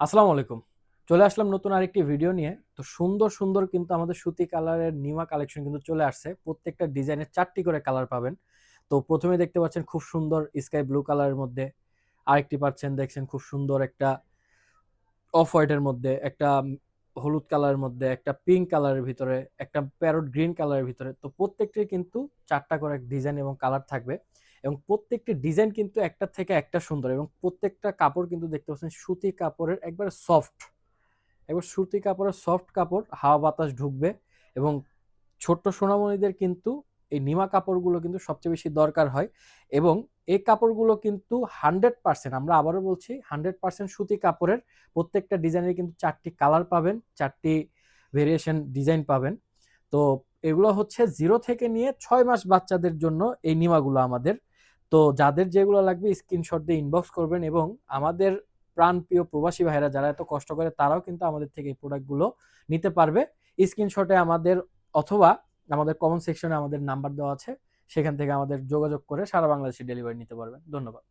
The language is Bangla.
আসসালামু আলাইকুম। চলে আসলাম নতুন আরেকটি ভিডিও নিয়ে। তো সুন্দর, সুন্দর কিন্তু আমাদের সুতি কালারের নিমা কালেকশন কিন্তু চলে আসছে। প্রত্যেকটা ডিজাইনের ৪ টি করে কালার পাবেন। তো ১ম এ দেখতে পাচ্ছেন খুব সুন্দর স্কাই ব্লু কালারের মধ্যে। আরেকটি পাচ্ছেন দেখছেন খুব সুন্দর একটা অফ হোয়াইট এর মধ্যে, একটা হলুদ কালারের মধ্যে, একটা পিঙ্ক কালারের ভিতরে, একটা প্যারট গ্রিন কালারের ভিতরে। তো প্রত্যেকটির কিন্তু ৪ টা করে ডিজাইন এবং কালার থাকবে এবং প্রত্যেকটি ডিজাইন কিন্তু একটার থেকে একটা সুন্দর এবং প্রত্যেকটা কাপড় কিন্তু দেখতে পাচ্ছেন সুতি কাপড়ের একবারে সফট। এবার সুতি কাপড়ের সফট কাপড়, হাওয়া বাতাস ঢুকবে এবং ছোট্ট সোনামণিদের কিন্তু এই নিমা কাপড়গুলো কিন্তু সবচেয়ে বেশি দরকার হয় এবং এই কাপড়গুলো কিন্তু 100%, আমরা আবারও বলছি, 100% সুতি কাপড়ের। প্রত্যেকটা ডিজাইনের কিন্তু ৪ টি কালার পাবেন, ৪ টি ভেরিয়েশন ডিজাইন পাবেন। তো এগুলো হচ্ছে 0 থেকে নিয়ে ৬ মাস বাচ্চাদের জন্য এই নিমাগুলো আমাদের। তো যাদের যেগুলো লাগবে স্ক্রিনশট দিয়ে ইনবক্স করবেন এবং আমাদের প্রাণপ্রিয় প্রবাসী ভাইরা যারা এত কষ্ট করে তারাও কিন্তু আমাদের থেকে এই প্রোডাক্টগুলো নিতে পারবে। স্ক্রিনশটে আমাদের অথবা আমাদের কমেন্ট সেকশনে আমাদের নাম্বার দেওয়া আছে, সেখান থেকে আমাদের যোগাযোগ করে সারা বাংলাদেশে ডেলিভারি নিতে পারবেন। ধন্যবাদ।